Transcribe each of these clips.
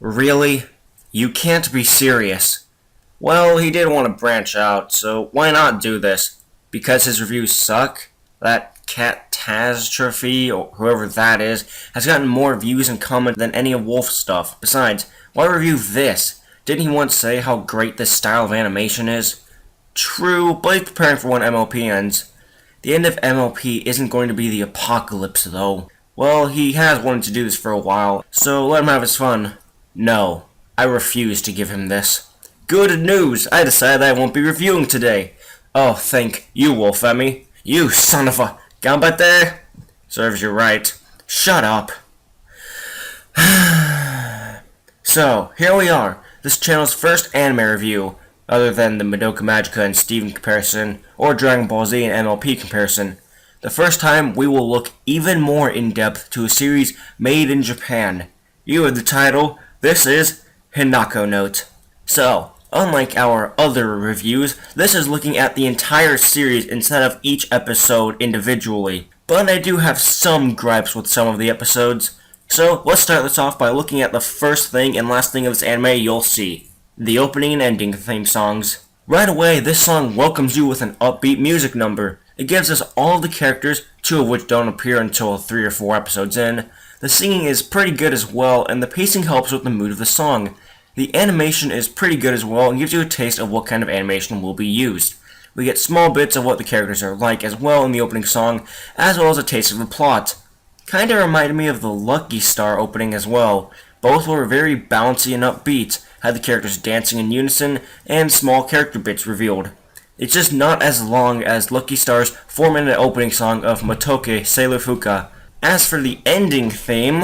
Really? You can't be serious. Well, he did want to branch out, so why not do this? Because his reviews suck? That catastrophe, or whoever that is, has gotten more views and comments than any of Wolf's stuff. Besides, why review this? Didn't he once say how great this style of animation is? True, but he's preparing for when MLP ends. The end of MLP isn't going to be the apocalypse, though. Well, he has wanted to do this for a while, so let him have his fun. No, I refuse to give him this. Good news! I decided I won't be reviewing today. Oh, thank you, Wolfemi. You son of a... Gambate? Serves you right. Shut up. So, here we are. This channel's first anime review, other than the Madoka Magica and Steven comparison, or Dragon Ball Z and MLP comparison. The first time we will look even more in-depth to a series made in Japan. You heard the title. This is Hinako Note. So, unlike our other reviews, this is looking at the entire series instead of each episode individually. But I do have some gripes with some of the episodes. So, let's start this off by looking at the first thing and last thing of this anime you'll see. The opening and ending theme songs. Right away, this song welcomes you with an upbeat music number. It gives us all of the characters, two of which don't appear until 3 or 4 episodes in. The singing is pretty good as well, and the pacing helps with the mood of the song. The animation is pretty good as well and gives you a taste of what kind of animation will be used. We get small bits of what the characters are like as well in the opening song, as well as a taste of the plot. Kinda reminded me of the Lucky Star opening as well. Both were very bouncy and upbeat, had the characters dancing in unison, and small character bits revealed. It's just not as long as Lucky Star's 4-minute opening song of Motoke Sailor Fuka. As for the ending theme,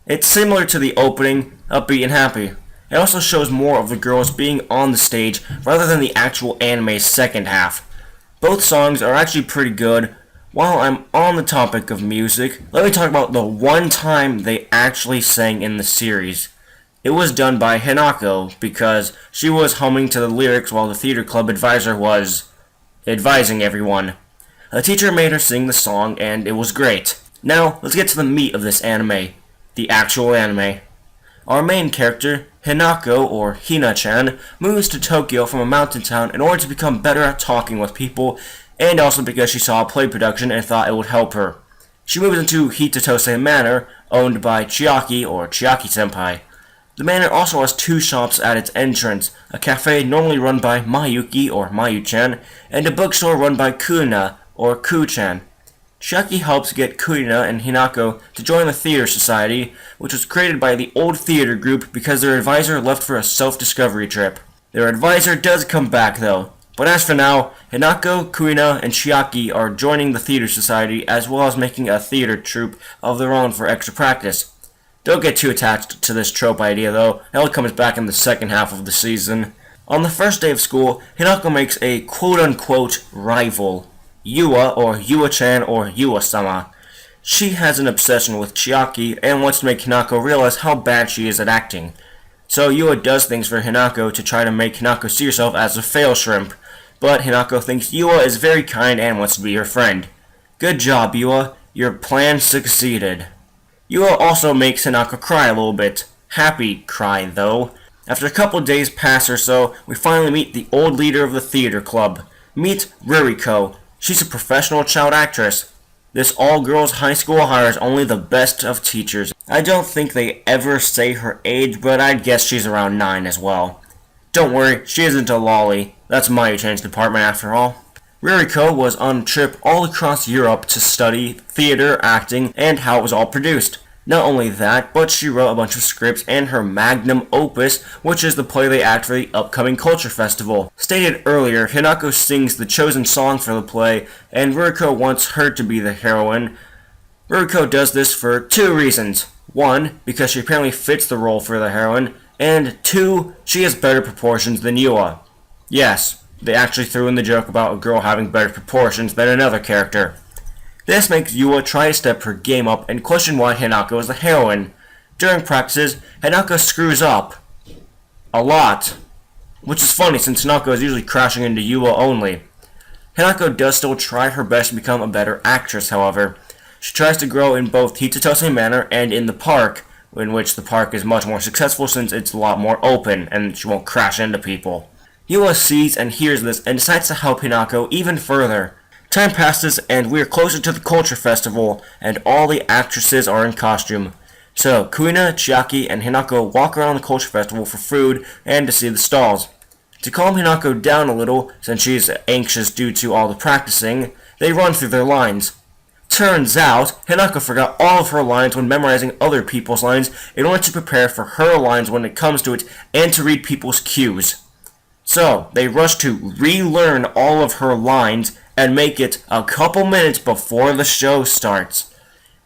it's similar to the opening, upbeat and happy. It also shows more of the girls being on the stage rather than the actual anime's second half. Both songs are actually pretty good. While I'm on the topic of music, let me talk about the one time they actually sang in the series. It was done by Hinako because she was humming to the lyrics while the theater club advisor was advising everyone. A teacher made her sing the song and it was great. Now, let's get to the meat of this anime. The actual anime. Our main character, Hinako, or Hina-chan, moves to Tokyo from a mountain town in order to become better at talking with people, and also because she saw a play production and thought it would help her. She moves into Hitatose Manor, owned by Chiaki, or Chiaki-senpai. The manor also has 2 shops at its entrance, a cafe normally run by Mayuki, or Mayu-chan, and a bookstore run by Kuna, or Ku-chan. Chiaki helps get Kurina and Hinako to join the theater society, which was created by the old theater group because their advisor left for a self-discovery trip. Their advisor does come back though, but as for now, Hinako, Kurina, and Chiaki are joining the theater society as well as making a theater troupe of their own for extra practice. Don't get too attached to this trope idea though, it only comes back in the second half of the season. On the first day of school, Hinako makes a quote-unquote rival. Yua, or Yua-chan, or Yua-sama. She has an obsession with Chiaki and wants to make Hinako realize how bad she is at acting. So Yua does things for Hinako to try to make Hinako see herself as a fail shrimp, but Hinako thinks Yua is very kind and wants to be her friend. Good job, Yua. Your plan succeeded. Yua also makes Hinako cry a little bit. Happy cry, though. After a couple days pass or so, we finally meet the old leader of the theater club. Meet Ririko. She's a professional child actress. This all-girls high school hires only the best of teachers. I don't think they ever say her age, but I'd guess she's around 9 as well. Don't worry, she isn't a lolly. That's Mayu-chan's department after all. Ririko was on a trip all across Europe to study theater, acting, and how it was all produced. Not only that, but she wrote a bunch of scripts and her magnum opus, which is the play they act for the upcoming Culture Festival. Stated earlier, Hinako sings the chosen song for the play, and Ririko wants her to be the heroine. Ririko does this for 2 reasons. 1, because she apparently fits the role for the heroine, and 2, she has better proportions than Yua. Yes, they actually threw in the joke about a girl having better proportions than another character. This makes Yua try to step her game up and question why Hinako is the heroine. During practices, Hinako screws up. A lot. Which is funny since Hinako is usually crashing into Yua only. Hinako does still try her best to become a better actress, however. She tries to grow in both Hitatose Manor and in the park, in which the park is much more successful since it's a lot more open and she won't crash into people. Yua sees and hears this and decides to help Hinako even further. Time passes and we're closer to the culture festival and all the actresses are in costume. So Kuina, Chiaki, and Hinako walk around the culture festival for food and to see the stalls. To calm Hinako down a little, since she's anxious due to all the practicing, they run through their lines. Turns out, Hinako forgot all of her lines when memorizing other people's lines in order to prepare for her lines when it comes to it and to read people's cues. So, they rush to relearn all of her lines and make it a couple minutes before the show starts.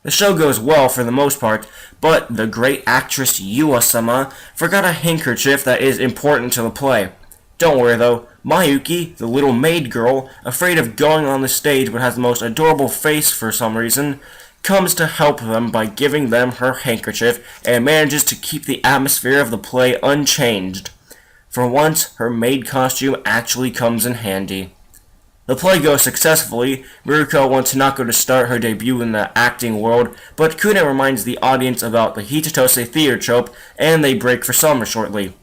The show goes well for the most part, but the great actress Yua-sama forgot a handkerchief that is important to the play. Don't worry though, Mayuki, the little maid girl, afraid of going on the stage but has the most adorable face for some reason, comes to help them by giving them her handkerchief and manages to keep the atmosphere of the play unchanged. For once, her maid costume actually comes in handy. The play goes successfully. Ruko wants Hinako to start her debut in the acting world, but Kuna reminds the audience about the Hitatose theater trope and they break for summer shortly.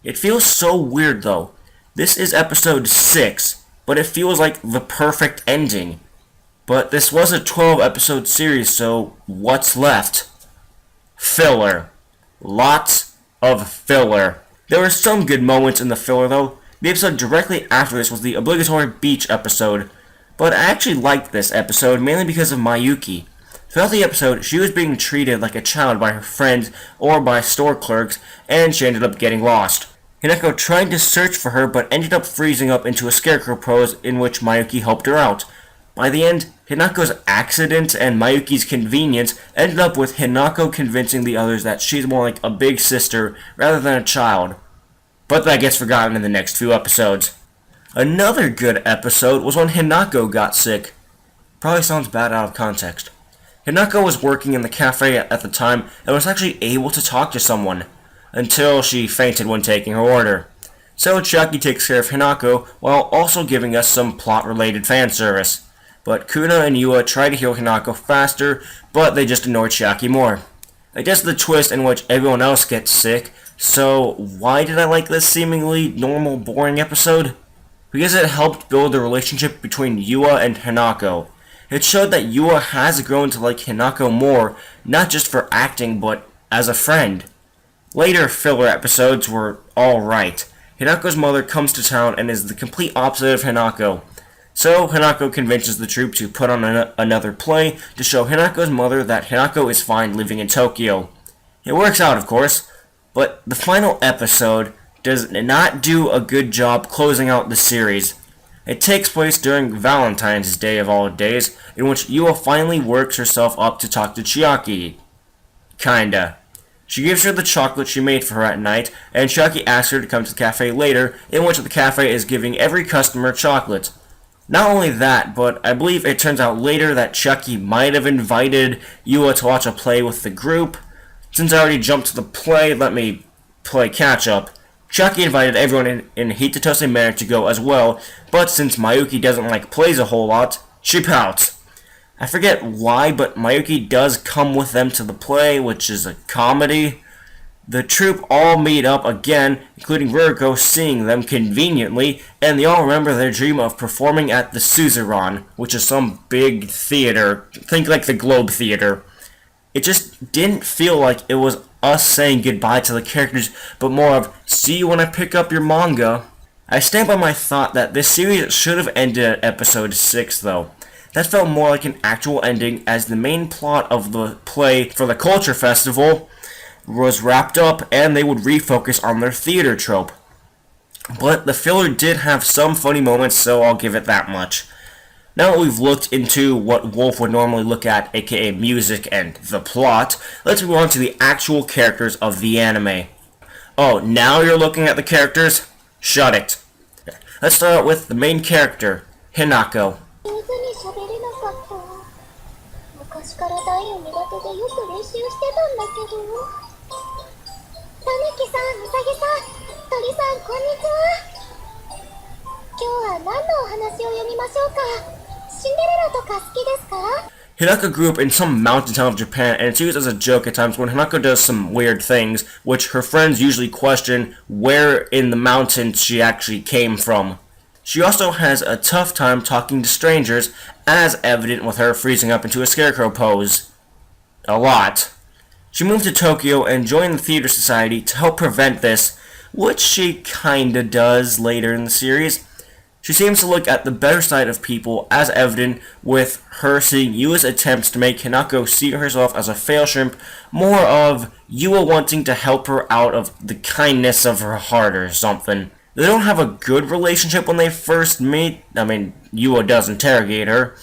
It feels so weird though. This is episode 6, but it feels like the perfect ending. But this was a 12-episode series, so what's left? Filler. Lots of filler. There were some good moments in the filler though. The episode directly after this was the obligatory beach episode, but I actually liked this episode mainly because of Mayuki. Throughout the episode, she was being treated like a child by her friends or by store clerks, and she ended up getting lost. Hinako tried to search for her, but ended up freezing up into a scarecrow pose in which Mayuki helped her out. By the end, Hinako's accident and Mayuki's convenience ended up with Hinako convincing the others that she's more like a big sister rather than a child. But that gets forgotten in the next few episodes. Another good episode was when Hinako got sick. Probably sounds bad out of context. Hinako was working in the cafe at the time and was actually able to talk to someone, until she fainted when taking her order. So Chiaki takes care of Hinako while also giving us some plot-related fan service. But Kuna and Yua try to heal Hinako faster, but they just annoy Chiaki more. I guess the twist in which everyone else gets sick, so why did I like this seemingly normal, boring episode? Because it helped build the relationship between Yua and Hinako. It showed that Yua has grown to like Hinako more, not just for acting, but as a friend. Later filler episodes were alright. Hinako's mother comes to town and is the complete opposite of Hinako. So Hinako convinces the troupe to put on another play to show Hinako's mother that Hinako is fine living in Tokyo. It works out, of course, but the final episode does not do a good job closing out the series. It takes place during Valentine's Day of all days, in which Yua finally works herself up to talk to Chiaki. Kinda. She gives her the chocolate she made for her at night, and Chiaki asks her to come to the cafe later, in which the cafe is giving every customer chocolate. Not only that, but I believe it turns out later that Chiaki might have invited Yua to watch a play with the group. Since I already jumped to the play, let me play catch-up. Chiaki invited everyone in Hitatose Manor to go as well, but since Mayuki doesn't like plays a whole lot, she pouts. I forget why, but Mayuki does come with them to the play, which is a comedy. The troupe all meet up again, including Ruruko seeing them conveniently, and they all remember their dream of performing at the Suzerain, which is some big theater. Think like the Globe Theater. It just didn't feel like it was us saying goodbye to the characters, but more of, see you when I pick up your manga. I stand by my thought that this series should have ended at episode 6, though. That felt more like an actual ending, as the main plot of the play for the Culture Festival was wrapped up and they would refocus on their theater trope. But the filler did have some funny moments, so I'll give it that much. Now that we've looked into what Wolf would normally look at, aka music and the plot, let's move on to the actual characters of the anime. Oh, now you're looking at the characters? Shut it. Let's start out with the main character, Hinako. Hinako grew up in some mountain town of Japan, and it's used as a joke at times when Hinako does some weird things, which her friends usually question where in the mountains she actually came from. She also has a tough time talking to strangers, as evident with her freezing up into a scarecrow pose. A lot. She moved to Tokyo and joined the theater society to help prevent this, which she kinda does later in the series. She seems to look at the better side of people, as evident with her seeing Yua's attempts to make Hinako see herself as a fail shrimp, more of Yua wanting to help her out of the kindness of her heart or something. They don't have a good relationship when they first meet. Yua does interrogate her.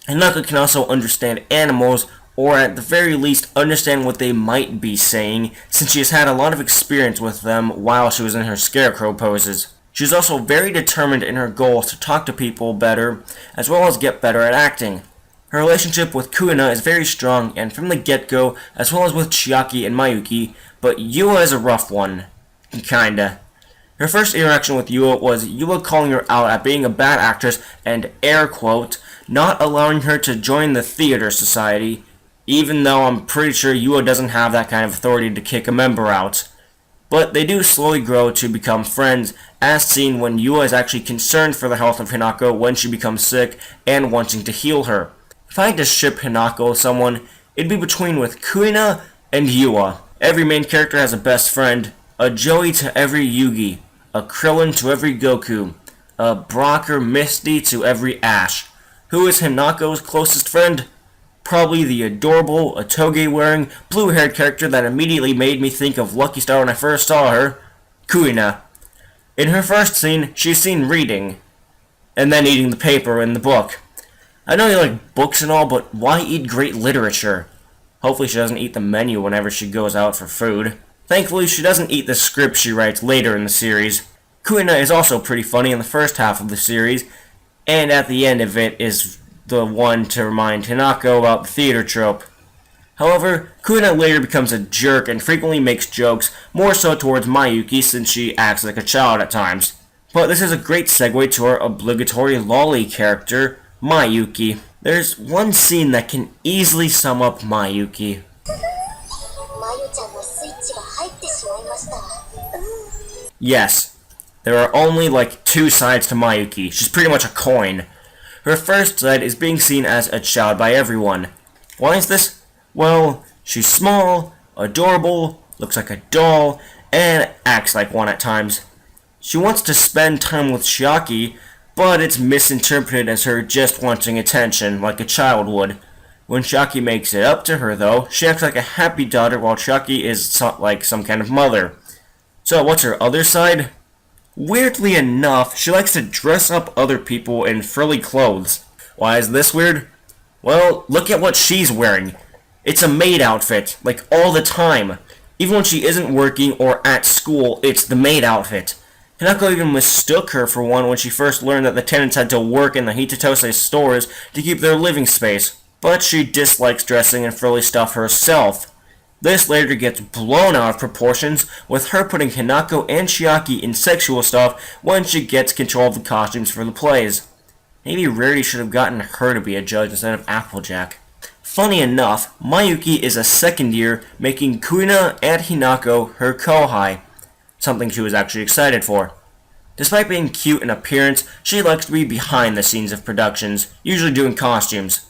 Hinako can also understand animals, or at the very least understand what they might be saying, since she has had a lot of experience with them while she was in her scarecrow poses. She's also very determined in her goals to talk to people better, as well as get better at acting. Her relationship with Kuina is very strong, and from the get-go, as well as with Chiaki and Mayuki, but Yua is a rough one. Kinda. Her first interaction with Yua was Yua calling her out at being a bad actress and, air quote, not allowing her to join the theater society, even though I'm pretty sure Yua doesn't have that kind of authority to kick a member out. But they do slowly grow to become friends, as seen when Yua is actually concerned for the health of Hinako when she becomes sick and wanting to heal her. If I had to ship Hinako with someone, it'd be between with Kuina and Yua. Every main character has a best friend, a Joey to every Yugi, a Krillin to every Goku, a Brock or Misty to every Ash. Who is Hinako's closest friend? Probably the adorable, toge-wearing, blue-haired character that immediately made me think of Lucky Star when I first saw her, Kuina. In her first scene, she's seen reading, and then eating the paper in the book. I know you like books and all, but why eat great literature? Hopefully she doesn't eat the menu whenever she goes out for food. Thankfully, she doesn't eat the script she writes later in the series. Kuina is also pretty funny in the first half of the series, and at the end of it is the one to remind Hinako about the theater trope. However, Kuina later becomes a jerk and frequently makes jokes, more so towards Mayuki since she acts like a child at times. But this is a great segue to our obligatory lolly character, Mayuki. There's one scene that can easily sum up Mayuki. Yes, there are only like two sides to Mayuki. She's pretty much a coin. Her first side is being seen as a child by everyone. Why is this? Well, she's small, adorable, looks like a doll, and acts like one at times. She wants to spend time with Chiaki, but it's misinterpreted as her just wanting attention, like a child would. When Chiaki makes it up to her, though, she acts like a happy daughter while Chiaki is like some kind of mother. So what's her other side? Weirdly enough, she likes to dress up other people in frilly clothes. Why is this weird? Well, look at what she's wearing. It's a maid outfit, like all the time. Even when she isn't working or at school, it's the maid outfit. Hinako even mistook her for one when she first learned that the tenants had to work in the Hitatose stores to keep their living space. But she dislikes dressing in frilly stuff herself. This later gets blown out of proportions, with her putting Hinako and Chiaki in sexual stuff when she gets control of the costumes for the plays. Maybe Rarity should have gotten her to be a judge instead of Applejack. Funny enough, Mayuki is a second year, making Kuina and Hinako her kohai, something she was actually excited for. Despite being cute in appearance, she likes to be behind the scenes of productions, usually doing costumes.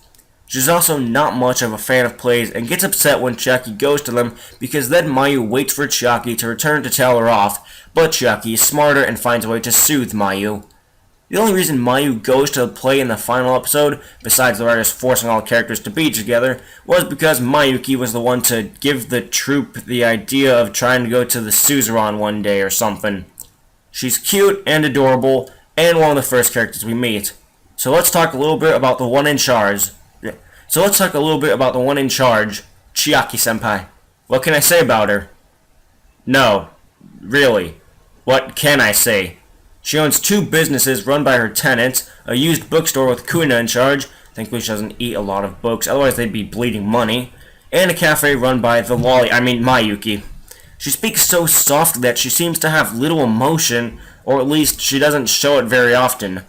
She's also not much of a fan of plays and gets upset when Chiaki goes to them because then Mayu waits for Chiaki to return to tell her off, but Chiaki is smarter and finds a way to soothe Mayu. The only reason Mayu goes to the play in the final episode, besides the writers forcing all characters to be together, was because Mayuki was the one to give the troupe the idea of trying to go to the suzerain one day or something. She's cute and adorable, and one of the first characters we meet. So let's talk a little bit about the one in charge. Chiaki-senpai. What can I say about her? No. Really. What can I say? She owns two businesses run by her tenants, a used bookstore with Kuina in charge, thankfully she doesn't eat a lot of books, otherwise they'd be bleeding money, and a cafe run by Mayuki. She speaks so softly that she seems to have little emotion, or at least she doesn't show it very often.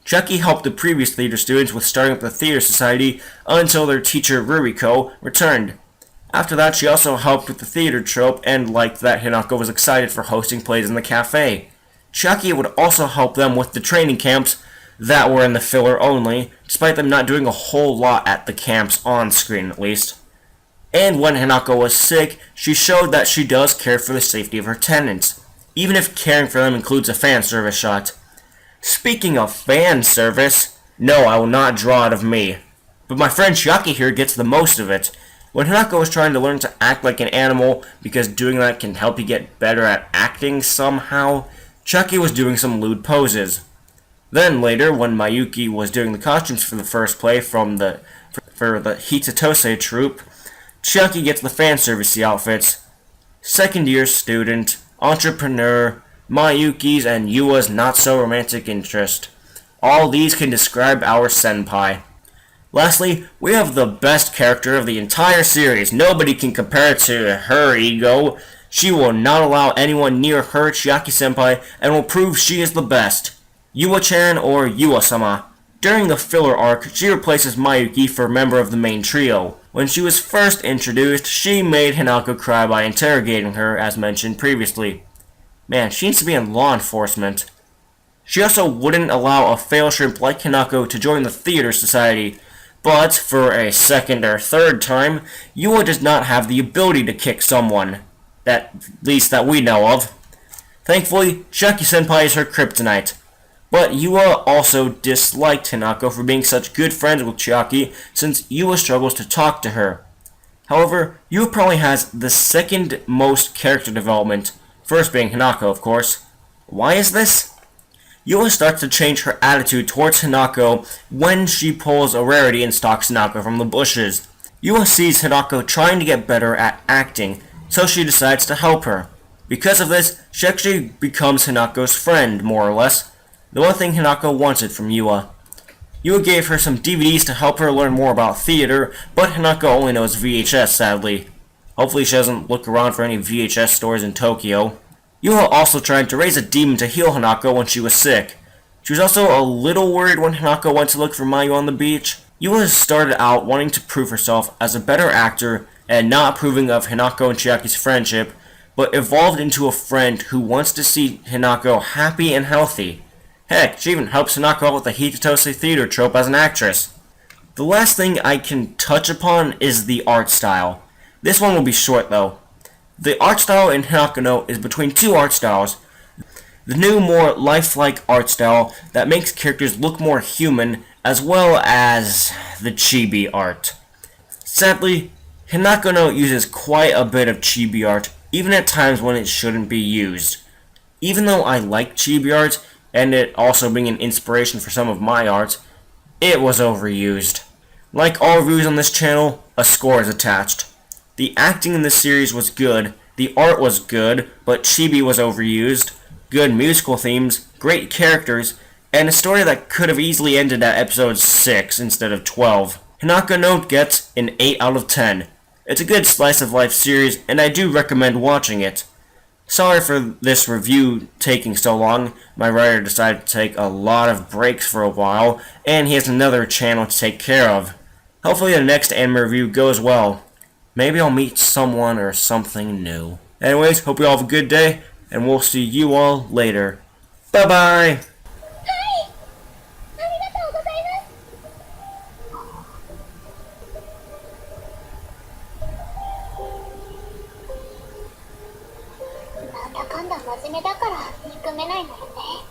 Chucky helped the previous theater students with starting up the theater society until their teacher Ruriko returned. After that, she also helped with the theater trope and liked that Hinako was excited for hosting plays in the cafe. Chucky would also help them with the training camps that were in the filler only, despite them not doing a whole lot at the camps on screen at least. And when Hinako was sick, she showed that she does care for the safety of her tenants, even if caring for them includes a fan service shot. Speaking of fan service, no, I will not draw it of me, but my friend Chucky here gets the most of it. When Hinako was trying to learn to act like an animal, because doing that can help you get better at acting somehow, Chucky was doing some lewd poses. Then later, when Mayuki was doing the costumes for the first play for the Hitatose troupe, Chucky gets the fan servicey outfits. Second year student, entrepreneur, Mayuki's and Yua's not-so-romantic interest. All these can describe our senpai. Lastly, we have the best character of the entire series. Nobody can compare it to her ego. She will not allow anyone near her, Chiaki-senpai, and will prove she is the best. Yua-chan or Yua-sama. During the filler arc, she replaces Mayuki for a member of the main trio. When she was first introduced, she made Hinako cry by interrogating her, as mentioned previously. Man, she needs to be in law enforcement. She also wouldn't allow a fail shrimp like Hinako to join the theater society, but for a second or third time, Yua does not have the ability to kick someone. At least that we know of. Thankfully, Chiaki-senpai is her kryptonite. But Yua also disliked Hinako for being such good friends with Chiaki, since Yua struggles to talk to her. However, Yua probably has the second most character development, first being Hinako, of course. Why is this? Yua starts to change her attitude towards Hinako when she pulls a rarity and stalks Hinako from the bushes. Yua sees Hinako trying to get better at acting, so she decides to help her. Because of this, she actually becomes Hinako's friend, more or less, the one thing Hinako wanted from Yua. Yua gave her some DVDs to help her learn more about theater, but Hinako only knows VHS, sadly. Hopefully she doesn't look around for any VHS stores in Tokyo. Yua also tried to raise a demon to heal Hinako when she was sick. She was also a little worried when Hinako went to look for Mayu on the beach. Yua started out wanting to prove herself as a better actor and not approving of Hinako and Chiaki's friendship, but evolved into a friend who wants to see Hinako happy and healthy. Heck, she even helps Hinako out with the Hitatose theater trope as an actress. The last thing I can touch upon is the art style. This one will be short though. The art style in Hinako no is between two art styles. The new, more lifelike art style that makes characters look more human, as well as the chibi art. Sadly, Hinako no uses quite a bit of chibi art, even at times when it shouldn't be used. Even though I like chibi art, and it also being an inspiration for some of my art, it was overused. Like all reviews on this channel, a score is attached. The acting in this series was good, the art was good, but chibi was overused, good musical themes, great characters, and a story that could have easily ended at episode 6 instead of 12. Hinako no gets an 8 out of 10. It's a good slice of life series, and I do recommend watching it. Sorry for this review taking so long. My writer decided to take a lot of breaks for a while, and he has another channel to take care of. Hopefully the next anime review goes well. Maybe I'll meet someone or something new. Anyways, hope you all have a good day, and we'll see you all later. Bye-bye! Nanda かんだ真面目だから憎めないのよね。